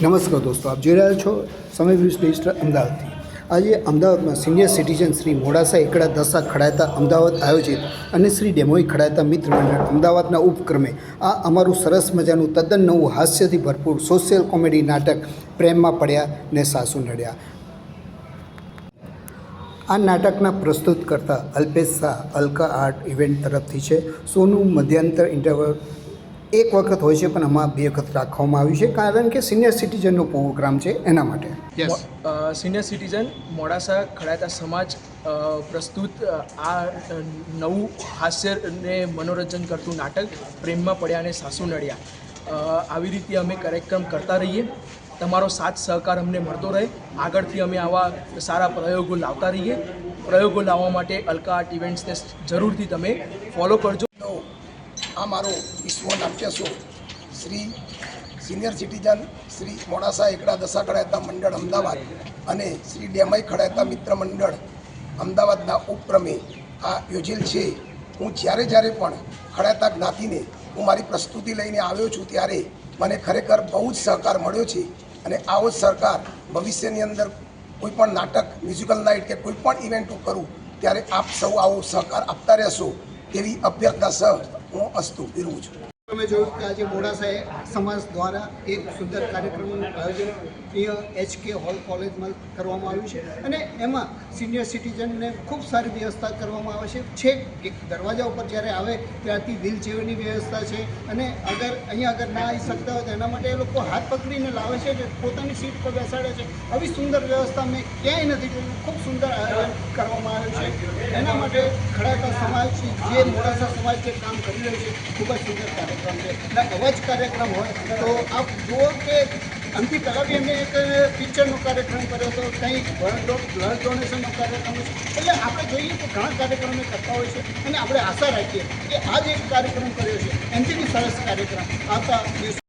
નમસ્કાર દોસ્તો, આપ જોઈ રહ્યા છો સમય ન્યૂઝ ડિજિટલ અમદાવાદથી। આજે અમદાવાદમાં સિનિયર સિટીઝન શ્રી મોડાસા એકડા દશા ખડાતા અમદાવાદ આયોજિત અને શ્રી ડેમોઈ ખડાતા મિત્ર મંડળ અમદાવાદના ઉપક્રમે આ અમારું સરસ મજાનું તદ્દન નવું હાસ્યથી ભરપૂર સોશિયલ કોમેડી નાટક પ્રેમમાં પડ્યા ને સાસુ નડ્યા। આ નાટકના પ્રસ્તુત કરતા અલ્પેશ શાહ અલકા આર્ટ ઇવેન્ટ તરફથી છે। શોનું મધ્યાંતર ઇન્ટરવલ એક વખત હોય છે, પણ આમાં 2 વખત રાખવામાં આવ્યું છે, કારણ કે સિનિયર સિટીઝનનો પ્રોગ્રામ છે એના માટે। સિનિયર સિટીઝન મોડાસા ખડાતા સમાજ પ્રસ્તુત આ નવું હાસ્ય અને મનોરંજન કરતું નાટક પ્રેમમાં પડ્યા અને સાસુ નડ્યા। આવી રીતે અમે કાર્યક્રમ કરતા રહીએ, તમારો સાથ સહકાર અમને મળતો રહે। આગળથી અમે આવા સારા પ્રયોગો લાવતા રહીએ। પ્રયોગો લાવવા માટે અલકા આર્ટ ઇવેન્ટ્સને જરૂરથી તમે ફોલો કરજો। આ મારો વિશ્વ નાટ્ય show Shri senior citizen Shri Modasa Ekda Dasha Khadayata મંડળ અમદાવાદ અને શ્રી ડેમોઈ ખડાતા મિત્ર મંડળ અમદાવાદના ઉપક્રમે આ યોજેલ છે। હું જ્યારે પણ ખડાતા જ્ઞાતિને હું મારી પ્રસ્તુતિ લઈને આવ્યો છું, ત્યારે મને ખરેખર બહુ જ સહકાર મળ્યો છે અને આવો જ સહકાર ભવિષ્યની અંદર કોઈ પણ નાટક, મ્યુઝિકલ નાઇટ કે કોઈ પણ ઇવેન્ટ હું કરું ત્યારે આપ સૌ આવો સહકાર આપતા રહેશો એવી અભ્યર્થના સહ હું અસ્તુ વિરું છું। તમે જોયું કે આજે મોડાસા સમાજ દ્વારા એક સુંદર કાર્યક્રમનું આયોજન અહીંયા HK હોલ કોલેજમાં કરવામાં આવ્યું છે અને એમાં સિનિયર સિટીઝનને ખૂબ સારી વ્યવસ્થા કરવામાં આવે છે। છેક એક દરવાજા ઉપર જ્યારે આવે ત્યારથી વ્હીલચેરની વ્યવસ્થા છે અને અહીંયા ના આવી શકતા હોય તો એના માટે એ લોકો હાથ પકડીને લાવે છે કે પોતાની સીટ પર બેસાડે છે। આવી સુંદર વ્યવસ્થા મેં ક્યાંય નથી જોયું। ખૂબ સુંદર આયોજન કરવામાં આવ્યું છે। એના માટે ખડાતા સમાજ જે મોડાસા સમાજ જે કામ કરી રહ્યું છે, ખૂબ જ સુંદર કાર્યક્રમ છે અને અવાજ કાર્યક્રમ હોય તો આપ જુઓ કે આમથી પહેલાં બી અમે એક પિક્ચરનો કાર્યક્રમ કર્યો હતો, કંઈ બ્લડ ડોનેશનનો કાર્યક્રમ છે। એટલે આપણે જોઈએ કે ઘણા કાર્યક્રમો કરતા હોય છે અને આપણે આશા રાખીએ કે આ જે કાર્યક્રમ કર્યો છે એનાથી બી સરસ કાર્યક્રમ આવતા દિવસો